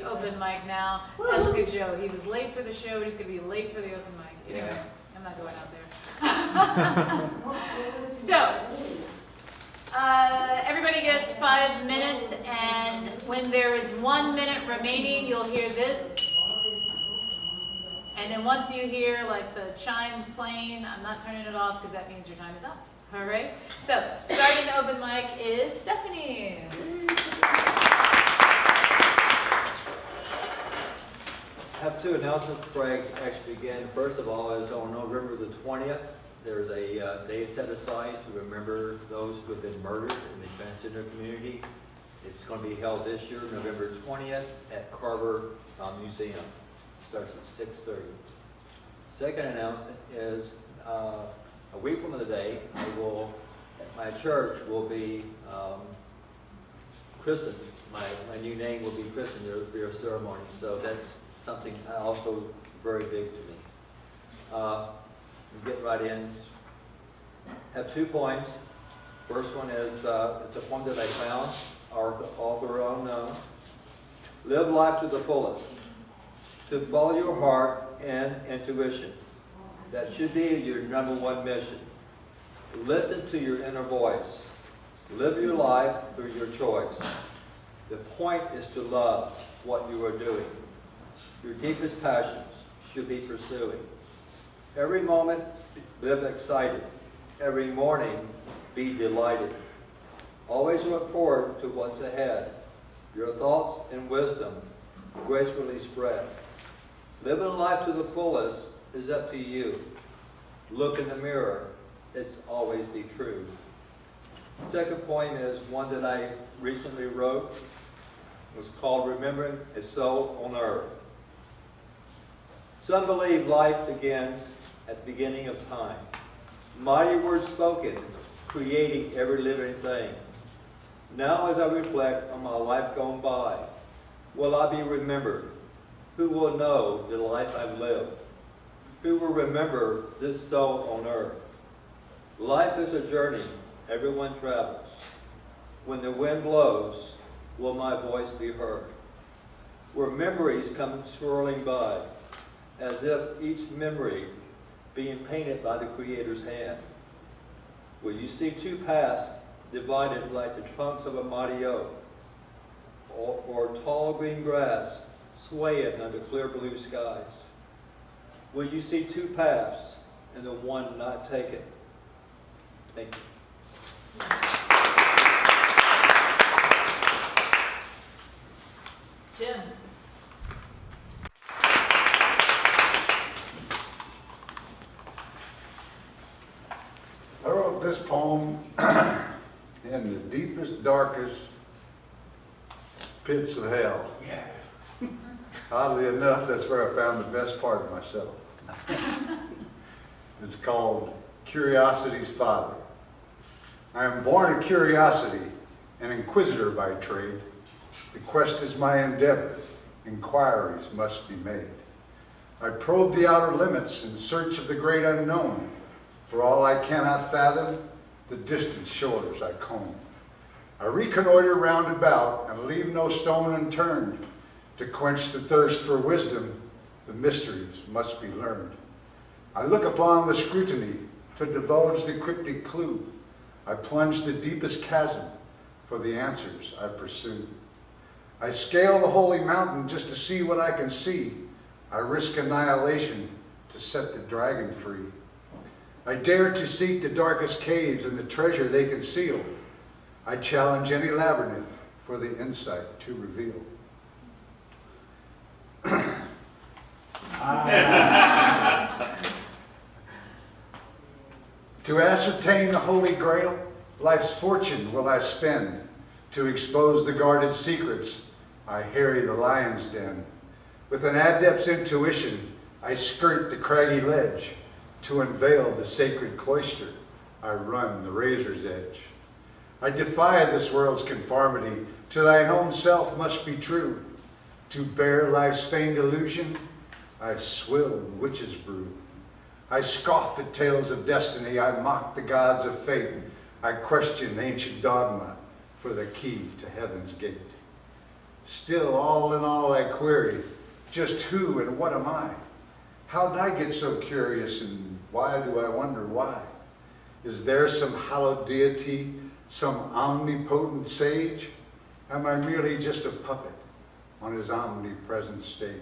open mic now. And look at Joe. He was late for the show. He's going to be late for the open mic. Anyway, I'm not going out there. So, everybody gets 5 minutes, and when there is 1 minute remaining, you'll hear this. And then once you hear like the chimes playing, I'm not turning it off because that means your time is up. All right? So, starting the open mic is Stephanie. I have two announcements before I actually begin. First of all is on November the 20th, there's a day set aside to remember those who have been murdered in the transgender community. It's going to be held this year, November 20th, at Carver Museum. Starts at 6:30. Second announcement is a week from today, my church will be christened. My new name will be christened. There will be a ceremony. So that's something also very big to me. We'll get right in. I have 2 poems. First one is, it's a poem that I found, author unknown. Live life to the fullest. To follow your heart and intuition. That should be your #1 mission. Listen to your inner voice. Live your life through your choice. The point is to love what you are doing. Your deepest passions should be pursuing. Every moment, live excited. Every morning, be delighted. Always look forward to what's ahead. Your thoughts and wisdom gracefully spread. Living life to the fullest is up to you. Look in the mirror. It's always be true. Second poem is one that I recently wrote. It was called Remembering a Soul on Earth. Some believe life begins at the beginning of time. Mighty words spoken, creating every living thing. Now as I reflect on my life gone by, will I be remembered? Who will know the life I've lived? Who will remember this soul on earth? Life is a journey everyone travels. When the wind blows, will my voice be heard? Where memories come swirling by, as if each memory being painted by the Creator's hand. Will you see 2 paths divided like the trunks of a mighty oak, or tall green grass swaying under clear blue skies? Will you see 2 paths and the one not taken? Thank you. Jim. I wrote this poem in the deepest, darkest pits of hell. Yeah. Oddly enough, that's where I found the best part of myself. It's called Curiosity's Father. I am born a curiosity, an inquisitor by trade. The quest is my endeavor. Inquiries must be made. I probe the outer limits in search of the great unknown. For all I cannot fathom, the distant shores I comb. I reconnoiter round about and leave no stone unturned. To quench the thirst for wisdom, the mysteries must be learned. I look upon the scrutiny to divulge the cryptic clue. I plunge the deepest chasm for the answers I pursue. I scale the holy mountain just to see what I can see. I risk annihilation to set the dragon free. I dare to seek the darkest caves and the treasure they conceal. I challenge any labyrinth for the insight to reveal. To ascertain the Holy Grail, life's fortune will I spend. To expose the guarded secrets, I harry the lion's den. With an adept's intuition, I skirt the craggy ledge. To unveil the sacred cloister, I run the razor's edge. I defy this world's conformity. To thine own self must be true. To bear life's feigned illusion, I swill in witch's brew. I scoff at tales of destiny. I mock the gods of fate. I question ancient dogma for the key to heaven's gate. Still, all in all, I query, just who and what am I? How did I get so curious, and why do I wonder why? Is there some hallowed deity, some omnipotent sage? Am I merely just a puppet on his omnipresent stage?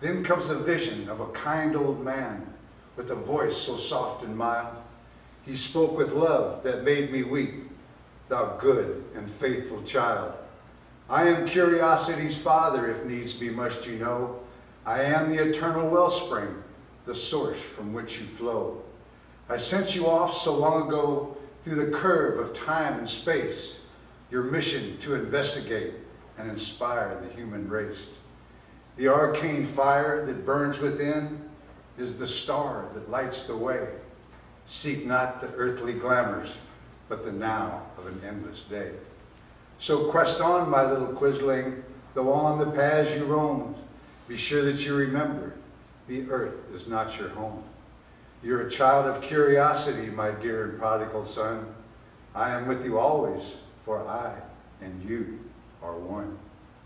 Then comes a vision of a kind old man with a voice so soft and mild. He spoke with love that made me weep, thou good and faithful child. I am curiosity's father, if needs be must you know. I am the eternal wellspring, the source from which you flow. I sent you off so long ago through the curve of time and space, your mission to investigate and inspire the human race. The arcane fire that burns within is the star that lights the way. Seek not the earthly glamours, but the now of an endless day. So quest on, my little quisling, though on the paths you roam, be sure that you remember, the earth is not your home. You're a child of curiosity, my dear and prodigal son. I am with you always, for I and you are one.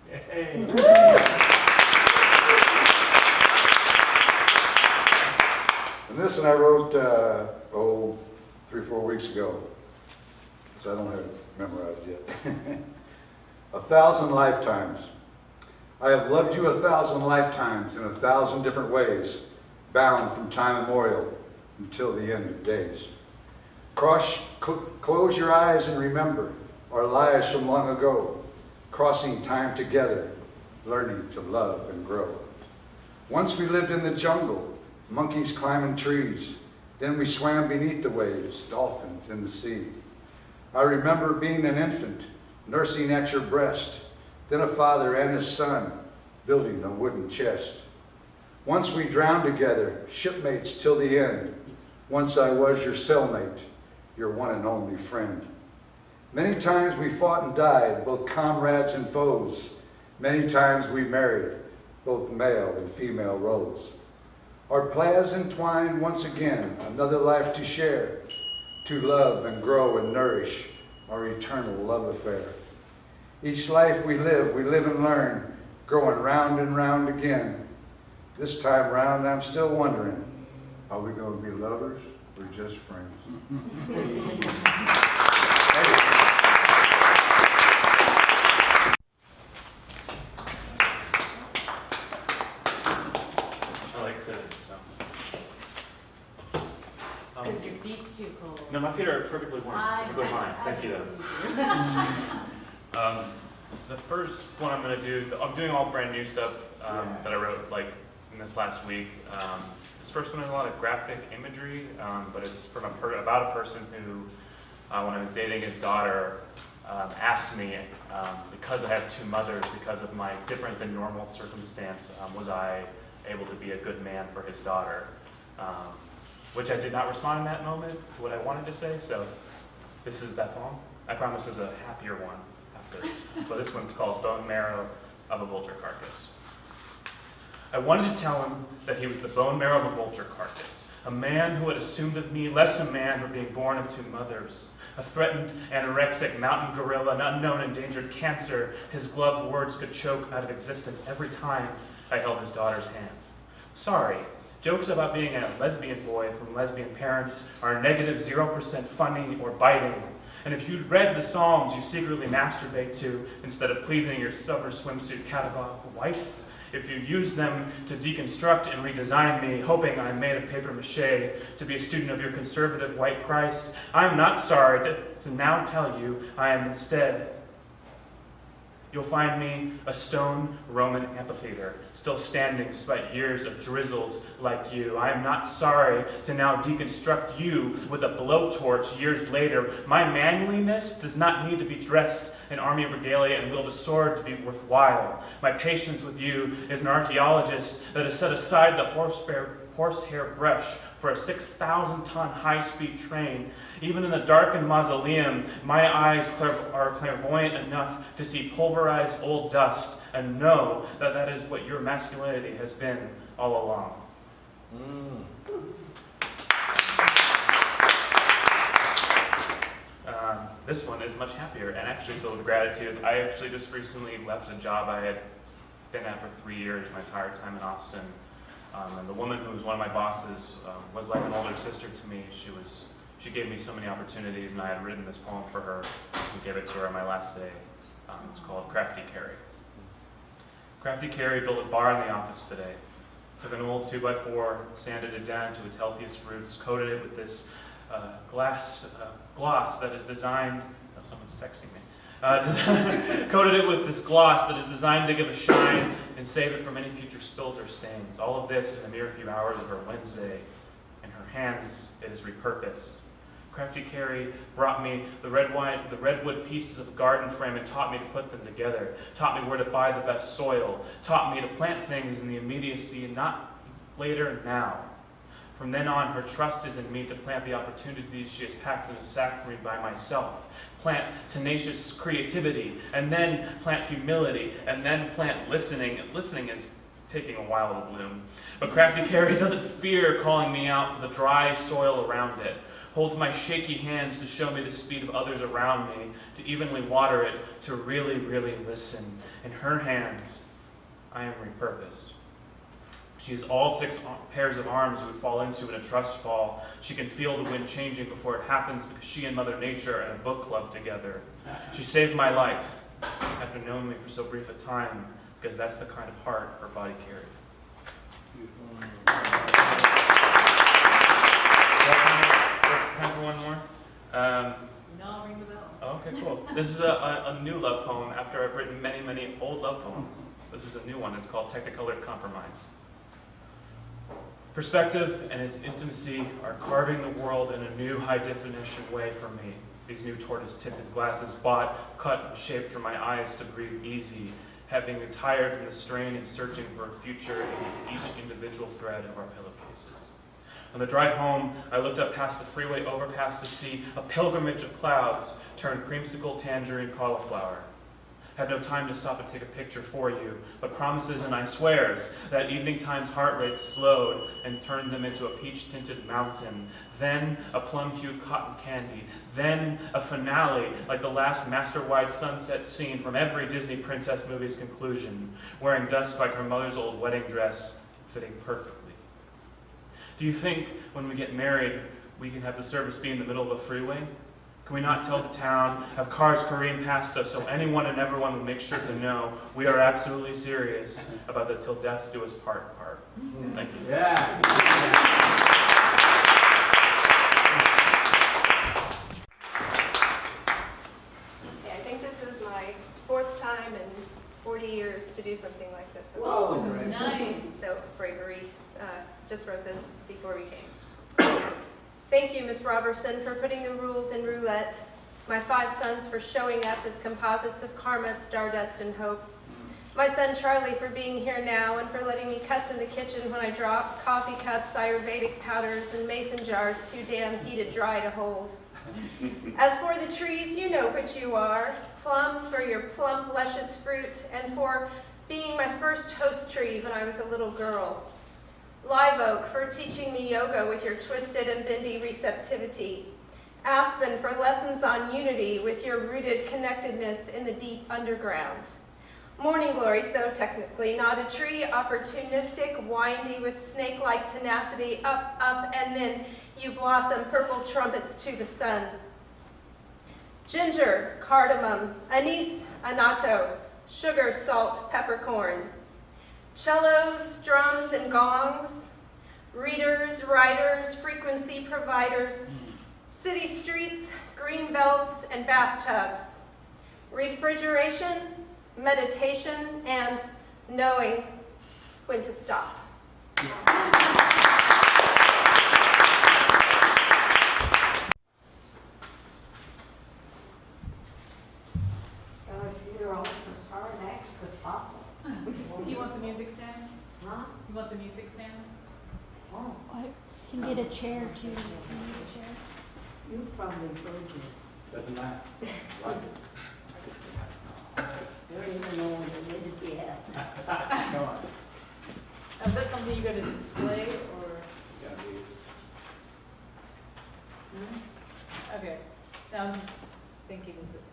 Hey. And this one I wrote, 3-4 weeks ago, so I don't have it memorized yet. 1,000 lifetimes. I have loved you 1,000 lifetimes in 1,000 different ways, bound from time immemorial until the end of days. Close your eyes and remember our lives from long ago, crossing time together, learning to love and grow. Once we lived in the jungle, monkeys climbing trees. Then we swam beneath the waves, dolphins in the sea. I remember being an infant, nursing at your breast, then a father and his son, building a wooden chest. Once we drowned together, shipmates till the end. Once I was your cellmate, your one and only friend. Many times we fought and died, both comrades and foes. Many times we married, both male and female roles. Our paths entwined once again, another life to share, to love and grow and nourish our eternal love affair. Each life we live and learn, growing round and round again. This time round, I'm still wondering, are we going to be lovers or just friends? I like sitting, so. Because your feet's too cold. No, my feet are perfectly warm. Perfectly fine. Thank you, though. The first one I'm going to do, I'm doing all brand new stuff that I wrote like in this last week. This first one has a lot of graphic imagery, but it's from about a person who, when I was dating his daughter, asked me, because I have two mothers, because of my different than normal circumstance, was I able to be a good man for his daughter? Which I did not respond in that moment to what I wanted to say, so this is that poem. I promise there's a happier one after this, but this one's called Bone Marrow of a Vulture Carcass. I wanted to tell him that he was the bone marrow of a vulture carcass, a man who had assumed of me less a man for being born of two mothers, a threatened anorexic mountain gorilla, an unknown endangered cancer his gloved words could choke out of existence every time I held his daughter's hand. Sorry, jokes about being a lesbian boy from lesbian parents are negative 0% funny or biting. And if you'd read the Psalms you secretly masturbate to instead of pleasing your summer swimsuit catalog wife, if you used them to deconstruct and redesign me, hoping I made of paper mache to be a student of your conservative white Christ, I am not sorry to now tell you I am instead. You'll find me a stone Roman amphitheater, still standing despite years of drizzles like you. I am not sorry to now deconstruct you with a blowtorch years later. My manliness does not need to be dressed in army regalia and wield a sword to be worthwhile. My patience with you is an archaeologist that has set aside the horsehair brush for a 6,000-ton high-speed train. Even in the darkened mausoleum, my eyes are clairvoyant enough to see pulverized old dust and know that that is what your masculinity has been all along. This one is much happier and actually filled with gratitude. I actually just recently left a job I had been at for 3 years, my entire time in Austin. And the woman who was one of my bosses was like an older sister to me. She gave me so many opportunities, and I had written this poem for her and gave it to her on my last day. It's called Crafty Carrie. Crafty Carrie built a bar in the office today. Took an old 2x4, sanded it down to its healthiest roots, coated it with this gloss that is designed, oh, someone's texting me, coated it with this gloss that is designed to give a shine and save it from any future spills or stains. All of this in the mere few hours of her Wednesday. In her hands, it is repurposed. Crafty Carrie brought me the redwood pieces of a garden frame and taught me to put them together, taught me where to buy the best soil, taught me to plant things in the immediacy and not later, now. From then on, her trust is in me to plant the opportunities she has packed in a sack for me by myself. Plant tenacious creativity, and then plant humility, and then plant listening. Listening is taking a while to bloom. But Crafty Carrie doesn't fear calling me out for the dry soil around it. Holds my shaky hands to show me the speed of others around me, to evenly water it, to really, really listen. In her hands, I am repurposed. She has all 6 pairs of arms we would fall into in a trust fall. She can feel the wind changing before it happens because she and Mother Nature are in a book club together. She saved my life after knowing me for so brief a time, because that's the kind of heart her body carried. Time for one more? No, ring the bell. Oh, okay, cool. This is a new love poem after I've written many, many old love poems. This is a new one. It's called Technicolor Compromise. Perspective and its intimacy are carving the world in a new high-definition way for me. These new tortoise-tinted glasses bought, cut, and shaped for my eyes to breathe easy, having retired from the strain and searching for a future in each individual thread of our pillowcases. On the drive home, I looked up past the freeway overpass to see a pilgrimage of clouds turn creamsicle, tangerine, cauliflower. Had no time to stop and take a picture for you, but promises and I swears that evening time's heart rate slowed and turned them into a peach-tinted mountain, then a plum-hued cotton candy, then a finale like the last master-wide sunset scene from every Disney princess movie's conclusion, wearing dust like her mother's old wedding dress, fitting perfectly. Do you think when we get married, we can have the service be in the middle of a freeway? Can we not tell the town, have cars careen past us so anyone and everyone will make sure to know we are absolutely serious about the till death do us part. Thank you. Yeah. Okay, I think this is my 4th time in 40 years to do something like this. Whoa, Nice. So bravery, just wrote this before we came. Thank you, Ms. Robertson, for putting the rules in Roulette. My 5 sons for showing up as composites of karma, stardust, and hope. My son Charlie for being here now and for letting me cuss in the kitchen when I drop coffee cups, Ayurvedic powders, and mason jars too damn heated dry to hold. As for the trees, you know what you are. Plum for your plump, luscious fruit, and for being my first host tree when I was a little girl. Live oak for teaching me yoga with your twisted and bendy receptivity. Aspen for lessons on unity with your rooted connectedness in the deep underground. Morning glories, though technically not a tree, opportunistic, windy with snake-like tenacity, up, and then you blossom purple trumpets to the sun. Ginger, cardamom, anise, annatto, sugar, salt, peppercorns. Cellos, drums, and gongs, readers, writers, frequency providers, city streets, green belts, and bathtubs, refrigeration, meditation, and knowing when to stop. Do you want the music stand? Huh? You want the music stand? Oh, I can get a chair too. Can you get a chair? you probably heard this. Doesn't matter. Like it. There isn't no one that lives yet. Come on. Is that something you're going to display or? Gotta be- Okay. I was just thinking. think you can do it.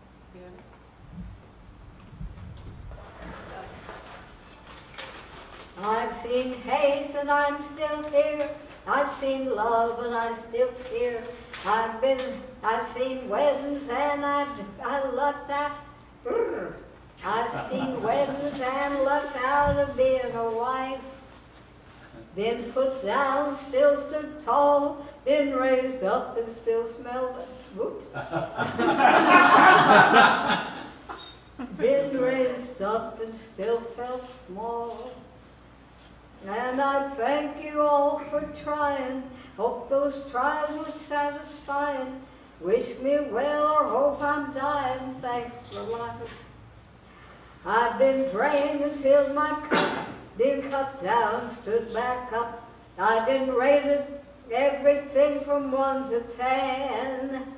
I've seen hate and I'm still here. I've seen love and I'm still here. I've seen weddings and I lucked out. I've seen weddings and lucked out of being a wife. Been put down, still stood tall. Been raised up and still smelled it. Whoops. Been raised up and still felt small. And I thank you all for trying. Hope those trials were satisfying. Wish me well or hope I'm dying. Thanks for life. I've been drained and filled my cup. Been cut down, stood back up. I've been rated everything from 1 to 10.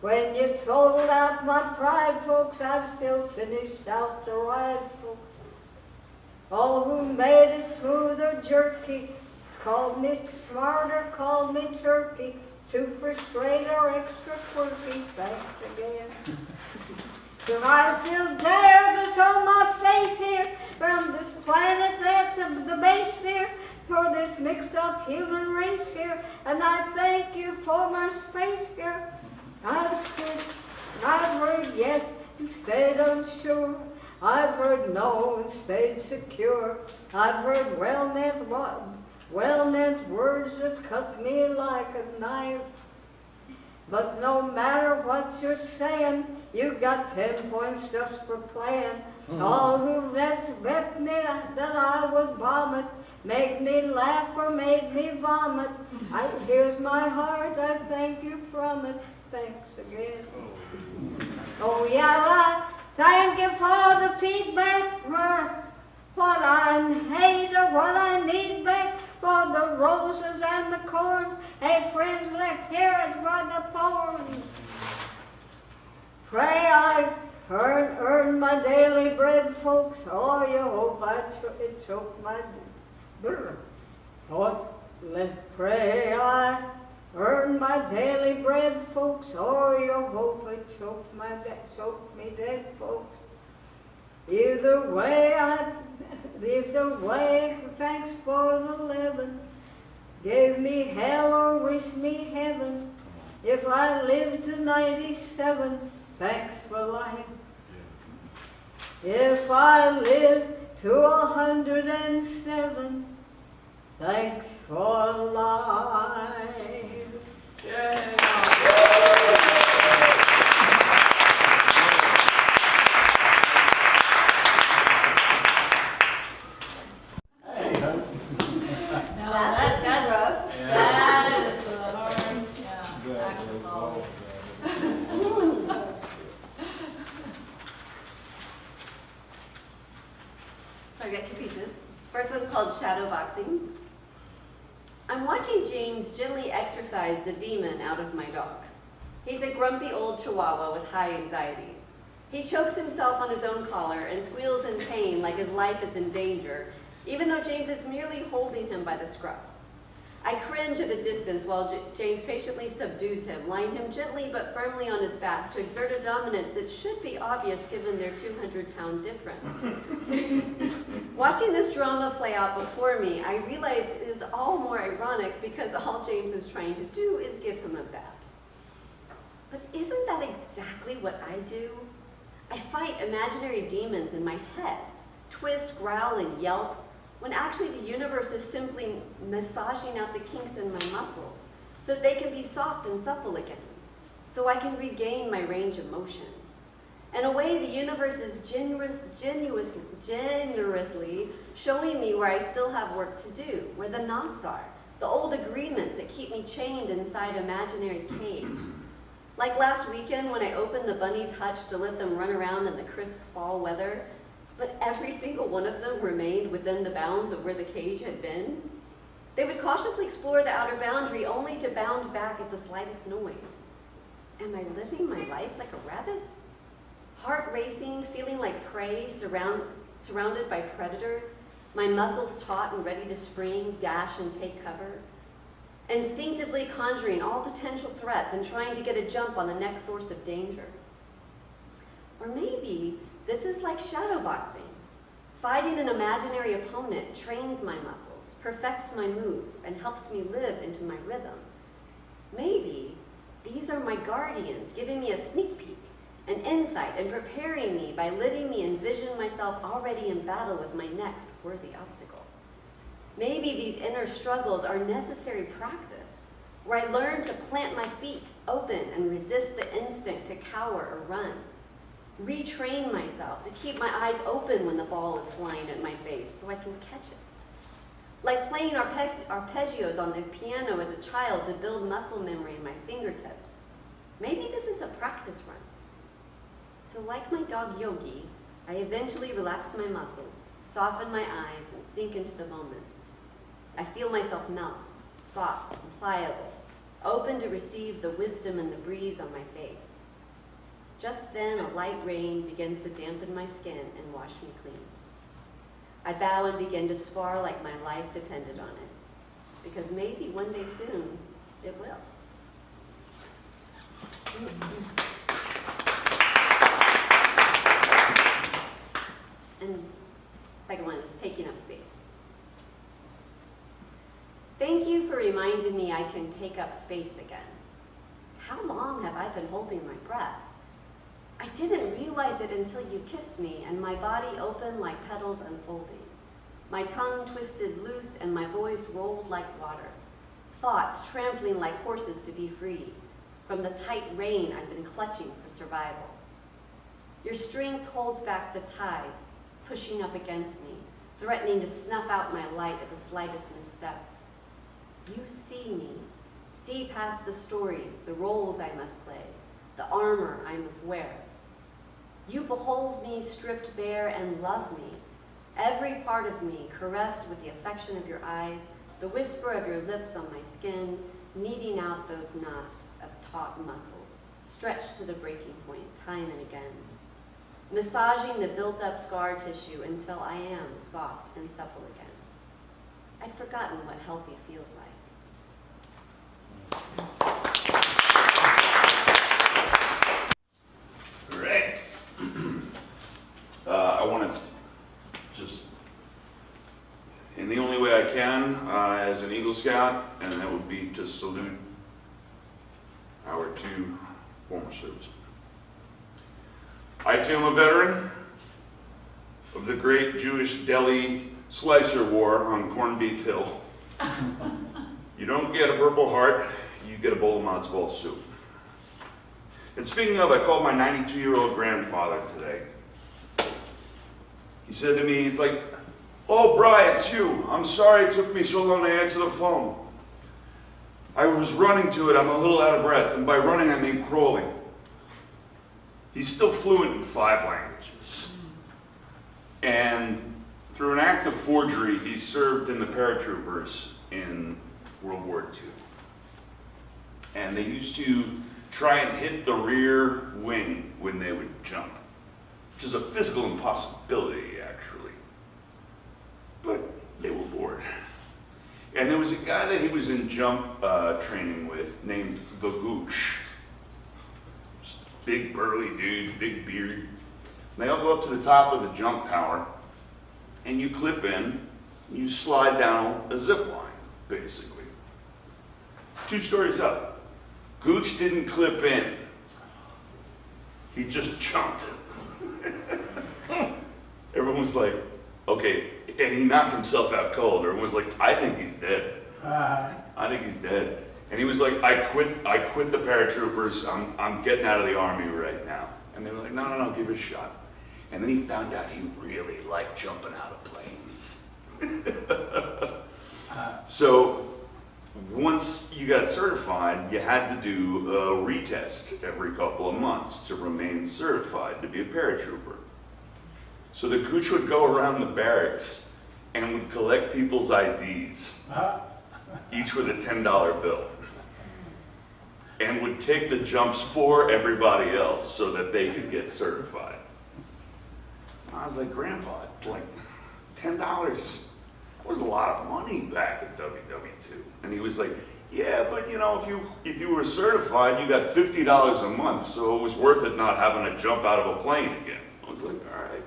When you totaled out my pride, folks, I've still finished out the ride, folks. All who made it smooth or jerky called me smarter, called me turkey, super straight or extra quirky. Thanks again. So I still dare to show my face here from this planet that's the base here for this mixed up human race here. And I thank you for my space here. I've stood, I've heard yes and stayed unsure. I've heard no and stayed secure. I've heard well-meant words that cut me like a knife. But no matter what you're saying, you got 10 points just for playing. All who bet me that I would vomit, made me laugh or made me vomit. Here's my heart, I thank you from it. Thanks again. Oh yeah, I thank you for the feedback, for what I hate or what I need back, for the roses and the corns. Hey friends, let's hear it for the thorns. Pray I earn my daily bread, folks. Oh, you hope I choke my brr. Oh, pray I earn my daily bread, folks. Oh, you hope I choke me dead, folks. Either way, thanks for the living. Gave me hell or wish me heaven. If I live to 97, thanks for life. If I live to 107, thanks for life. Yay. No, that's rough. That is a hard, actual call. So I got 2 pieces. First one's called shadow boxing. I'm watching James gently exorcise the demon out of my dog. He's a grumpy old chihuahua with high anxiety. He chokes himself on his own collar and squeals in pain like his life is in danger, even though James is merely holding him by the scruff. I cringe at a distance while James patiently subdues him, lying him gently but firmly on his back to exert a dominance that should be obvious given their 200-pound difference. Watching this drama play out before me, I realize it is all more ironic because all James is trying to do is give him a bath. But isn't that exactly what I do? I fight imaginary demons in my head, twist, growl, and yelp, when actually the universe is simply massaging out the kinks in my muscles so that they can be soft and supple again, so I can regain my range of motion. In a way, the universe is generously showing me where I still have work to do, where the knots are, the old agreements that keep me chained inside imaginary cage. Like last weekend when I opened the bunnies' hutch to let them run around in the crisp fall weather, but every single one of them remained within the bounds of where the cage had been. They would cautiously explore the outer boundary only to bound back at the slightest noise. Am I living my life like a rabbit? Heart racing, feeling like prey, surrounded by predators, my muscles taut and ready to spring, dash, and take cover. Instinctively conjuring all potential threats and trying to get a jump on the next source of danger. Or maybe this is like shadow boxing. Fighting an imaginary opponent trains my muscles, perfects my moves, and helps me live into my rhythm. Maybe these are my guardians giving me a sneak peek, an insight, and preparing me by letting me envision myself already in battle with my next worthy obstacle. Maybe these inner struggles are necessary practice, where I learn to plant my feet open and resist the instinct to cower or run. Retrain myself to keep my eyes open when the ball is flying at my face so I can catch it. Like playing arpeggios on the piano as a child to build muscle memory in my fingertips. Maybe this is a practice run. So like my dog Yogi, I eventually relax my muscles, soften my eyes, and sink into the moment. I feel myself melt, soft and pliable, open to receive the wisdom and the breeze on my face. Just then, a light rain begins to dampen my skin and wash me clean. I bow and begin to spar like my life depended on it, because maybe one day soon, it will. And second one is taking up space. Thank you for reminding me I can take up space again. How long have I been holding my breath? I didn't realize it until you kissed me and my body opened like petals unfolding. My tongue twisted loose and my voice rolled like water. Thoughts trampling like horses to be free from the tight rein I've been clutching for survival. Your strength holds back the tide, pushing up against me, threatening to snuff out my light at the slightest misstep. You see past the stories, the roles I must play, the armor I must wear. You behold me stripped bare and love me, every part of me caressed with the affection of your eyes, the whisper of your lips on my skin, kneading out those knots of taut muscles, stretched to the breaking point time and again, massaging the built-up scar tissue until I am soft and supple again. I'd forgotten what healthy feels like. Right. I want to just, in the only way I can, as an Eagle Scout, and that would be to salute our two former servicemen. I too am a veteran of the great Jewish deli slicer war on Corned Beef Hill. You don't get a Purple Heart, you get a bowl of matzo ball soup. And speaking of, I called my 92-year-old grandfather today. He said to me, he's like, "Oh, Bri, it's you. I'm sorry it took me so long to answer the phone. I was running to it, I'm a little out of breath, and by running I mean crawling." He's still fluent in 5 languages. And through an act of forgery, he served in the paratroopers in World War II. And they used to try and hit the rear wing when they would jump, which is a physical impossibility, actually. But they were bored. And there was a guy that he was in jump training with named the Gooch. Big burly dude, big beard. And they all go up to the top of the jump tower, and you clip in, and you slide down a zip line, basically. 2 stories up. Gooch didn't clip in. He just jumped. Everyone was like, okay, and he knocked himself out cold. Everyone was like, I think he's dead. I think he's dead. And he was like, I quit the paratroopers. I'm getting out of the Army right now. And they were like, no, give it a shot. And then he found out he really liked jumping out of planes. So once you got certified, you had to do a retest every couple of months to remain certified to be a paratrooper. So the Gooch would go around the barracks and would collect people's IDs, each with a $10 bill, and would take the jumps for everybody else so that they could get certified. I was like, Grandpa, like $10, that was a lot of money back at WW2. And he was like, yeah, but you know, if you were certified, you got $50 a month, so it was worth it not having to jump out of a plane again. I was like, all right,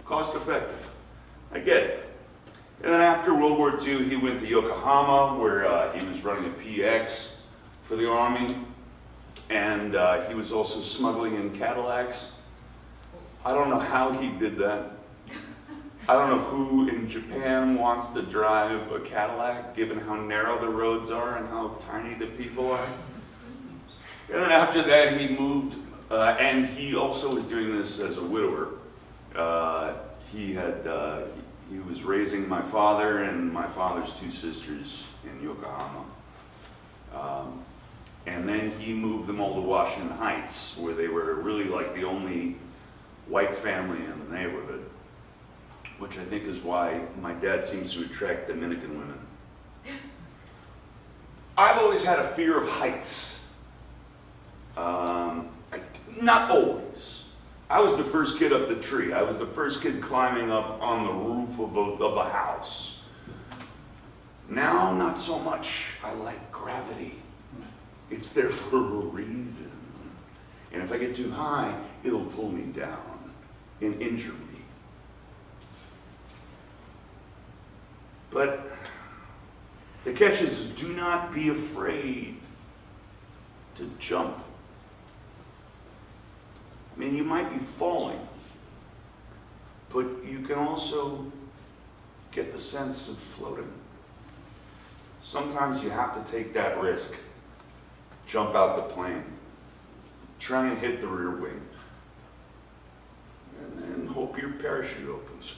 cost effective. I get it. And then after World War II, he went to Yokohama, where he was running a PX for the Army, and he was also smuggling in Cadillacs. I don't know how he did that. I don't know who in Japan wants to drive a Cadillac, given how narrow the roads are and how tiny the people are. And then after that, he moved, and he also was doing this as a widower. He was raising my father and my father's 2 sisters in Yokohama. And then he moved them all to Washington Heights, where they were really like the only white family in the neighborhood, which I think is why my dad seems to attract Dominican women. I've always had a fear of heights. Not always. I was the first kid up the tree. I was the first kid climbing up on the roof of a house. Now, not so much. I like gravity. It's there for a reason. And if I get too high, it'll pull me down and injure me. But the catch is, do not be afraid to jump. I mean, you might be falling, but you can also get the sense of floating. Sometimes you have to take that risk. Jump out the plane. Try and hit the rear wing. And then hope your parachute opens.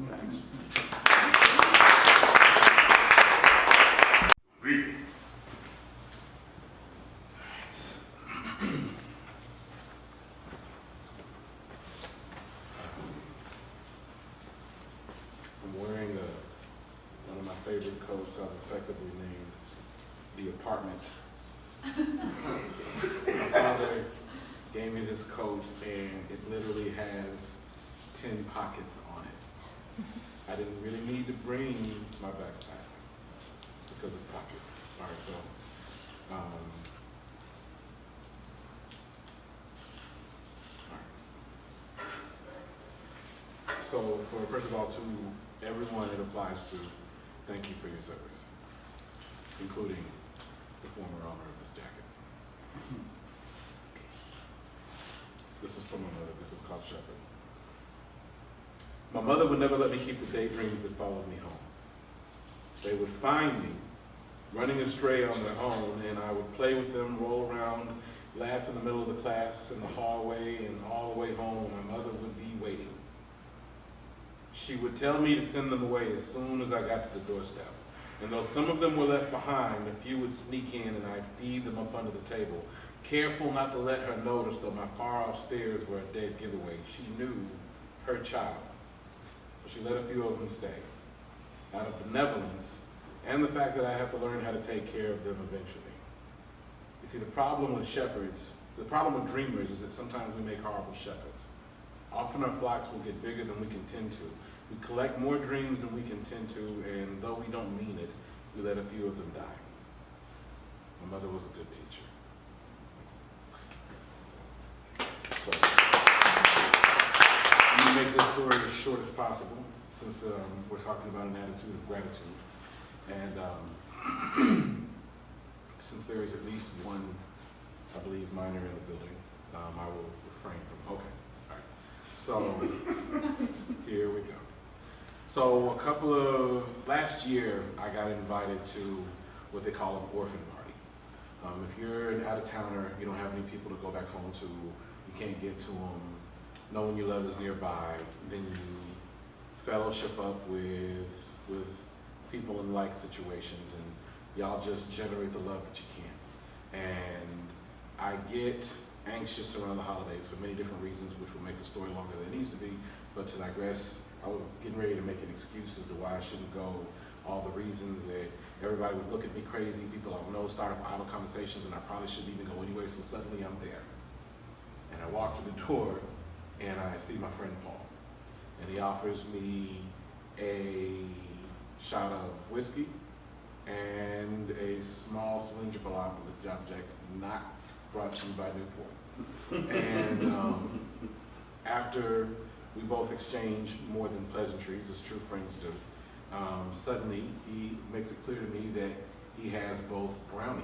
Thanks. Read. I'm wearing one of my favorite coats I've effectively named The Apartment. My father gave me this coat and it literally has 10 pockets on it. I didn't really need to bring my backpack because of pockets. All right, so, first of all, to everyone it applies to, thank you for your service, including the former owner of this jacket. This is from my mother. This is called Shepherd. My mother would never let me keep the daydreams that followed me home. They would find me running astray on their own, and I would play with them, roll around, laugh in the middle of the class, in the hallway, and all the way home, my mother would be waiting. She would tell me to send them away as soon as I got to the doorstep. And though some of them were left behind, a few would sneak in and I'd feed them up under the table, careful not to let her notice though my far-off stares were a dead giveaway. She knew her child, but she let a few of them stay, out of benevolence and the fact that I have to learn how to take care of them eventually. You see, the problem with shepherds, the problem with dreamers is that sometimes we make horrible shepherds. Often our flocks will get bigger than we can tend to. We collect more dreams than we can tend to, and though we don't mean it, we let a few of them die. My mother was a good teacher. So, I'm going to make this story as short as possible, since we're talking about an attitude of gratitude. And since there is at least one, I believe, minor in the building, I will refrain from, okay, all right. So, here we go. So last year, I got invited to what they call an orphan party. If you're an out-of-towner, you don't have any people to go back home to, you can't get to them, no one you love is nearby, then you fellowship up with people in like situations, and y'all just generate the love that you can. And I get anxious around the holidays for many different reasons, which will make the story longer than it needs to be, but to digress, I was getting ready to make an excuse as to why I shouldn't go, all the reasons that everybody would look at me crazy, people I don't know, start up idle conversations, and I probably shouldn't even go anyway, so suddenly I'm there. And I walk to the door, and I see my friend Paul. And he offers me a shot of whiskey and a small cylindrical object not brought to you by Newport. And after we both exchange more than pleasantries, as true friends do, suddenly he makes it clear to me that he has both brownies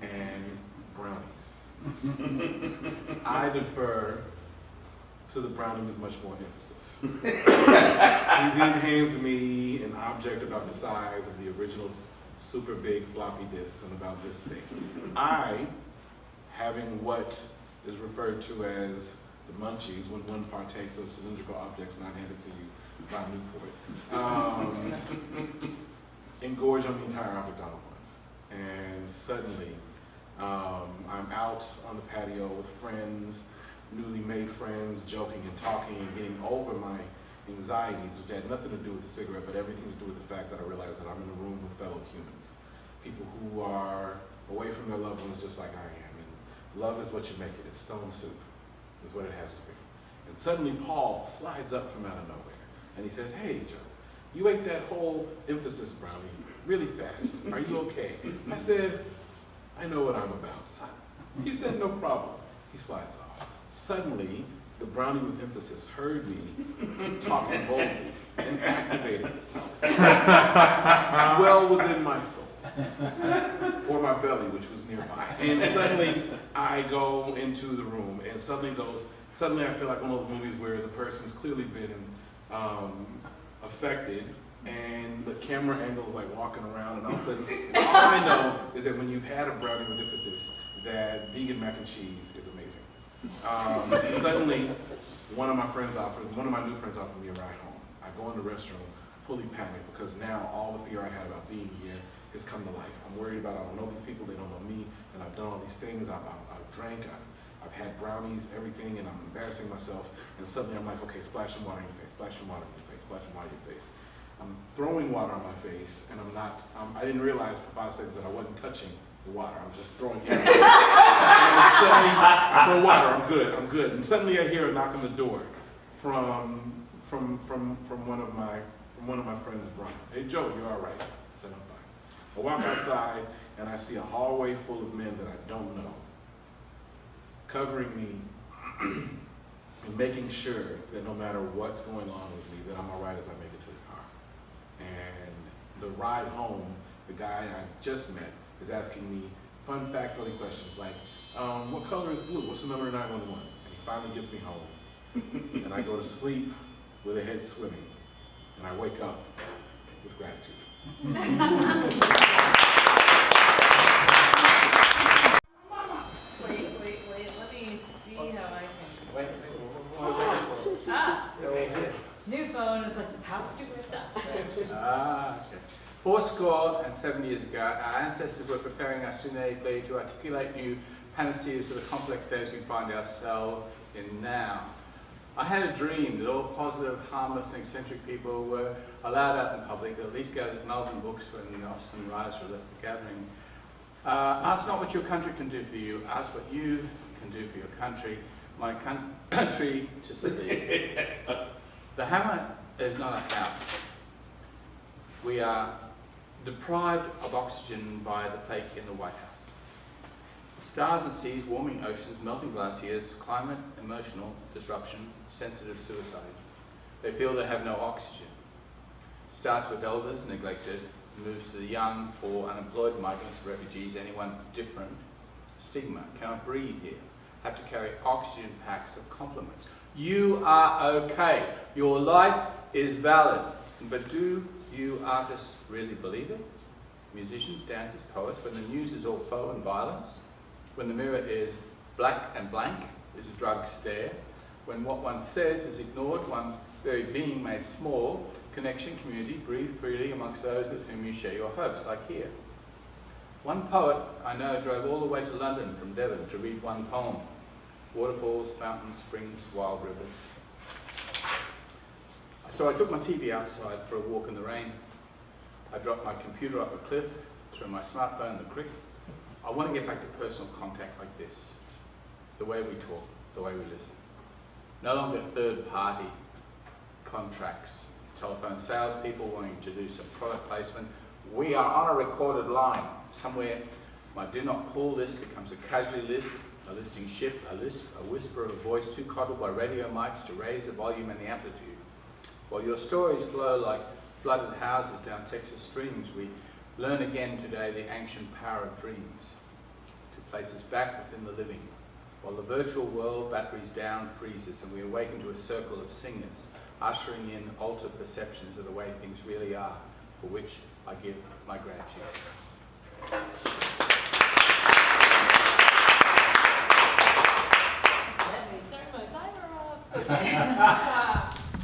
and brownies. I defer to the brownie with much more emphasis. He then hands me an object about the size of the original super big floppy disk and about this big. I, having what is referred to as the munchies, when one partakes of cylindrical objects not handed to you by Newport, engorge on the entire object all at once. And suddenly, I'm out on the patio with friends, newly made friends, joking and talking and getting over my anxieties, which had nothing to do with the cigarette, but everything to do with the fact that I realized that I'm in a room with fellow humans, people who are away from their loved ones just like I am. And love is what you make it. It's stone soup, is what it has to be. And suddenly Paul slides up from out of nowhere, and he says, "Hey, Joe, you ate that whole emphasis brownie really fast. Are you okay?" I said, "I know what I'm about, son." He said, "No problem." He slides off. Suddenly, the brownie with emphasis heard me talking boldly and activated itself well within my soul, or my belly, which was nearby. And suddenly, I go into the room, and suddenly I feel like one of those movies where the person's clearly been affected, and the camera angle is like walking around, and all of a sudden, all I know is that when you've had a brownie with emphasis, that vegan mac and cheese is amazing. Suddenly, one of my new friends offered me a ride home. I go in the restroom, fully panicked, because now all the fear I had about being here has come to life. I'm worried about, I don't know these people, they don't know me, and I've done all these things. I've drank, I've had brownies, everything, and I'm embarrassing myself. And suddenly I'm like, okay, splash some water in your face, splash some water in your face, splash some water in your face. I'm throwing water on my face, and I'm not, I didn't realize for 5 seconds that I wasn't touching the water. I'm just throwing it. And suddenly, I throw water, I'm good. And suddenly I hear a knock on the door from one of my friends, Brian. "Hey, Joe, you all right?" I said, "I'm fine." I walk outside, and I see a hallway full of men that I don't know, covering me and making sure that no matter what's going on with me, that I'm all right as I make it to the car. And the ride home, the guy I just met is asking me fun fact-filling questions like, what color is blue? What's the number of 911? And he finally gets me home. And I go to sleep with a head swimming. And I wake up with gratitude. Wait, let me see how I can. Wait. New phone is like the power to stuff. Okay. 70 years ago, our ancestors were preparing us genetically to articulate new panaceas for the complex days we find ourselves in now. I had a dream that all positive, harmless, and eccentric people were allowed out in public, at least go to Malvern books when the Austin riots were left the gathering. Ask not what your country can do for you, ask what you can do for your country. My country to salute. The hammer is not a house. We are deprived of oxygen by the fake in the White House. Stars and seas, warming oceans, melting glaciers, climate, emotional disruption, sensitive suicide. They feel they have no oxygen. Starts with elders neglected, moves to the young, poor, unemployed, migrants, refugees, anyone different. Stigma, cannot breathe here. Have to carry oxygen packs of compliments. You are okay. Your life is valid. But do you artists really believe it? Musicians, dancers, poets, when the news is all faux and violence, when the mirror is black and blank, is a drug stare, when what one says is ignored, one's very being made small, connection, community, breathe freely amongst those with whom you share your hopes, like here. One poet I know drove all the way to London from Devon to read one poem. Waterfalls, fountains, springs, wild rivers. So I took my TV outside for a walk in the rain. I dropped my computer off a cliff, threw my smartphone in the creek. I want to get back to personal contact like this. The way we talk, the way we listen. No longer third-party contracts, telephone salespeople wanting to do some product placement, We are on a recorded line. Somewhere, my do not call list becomes a casualty list, a listing ship, a lisp, a whisper of a voice too coddled by radio mics to raise the volume and the amplitude. While your stories flow like flooded houses down Texas streams, we learn again today the ancient power of dreams to place us back within the living. While the virtual world, batteries down, freezes, and we awaken to a circle of singers, ushering in altered perceptions of the way things really are, for which I give my gratitude. Let me turn my timer off. Okay.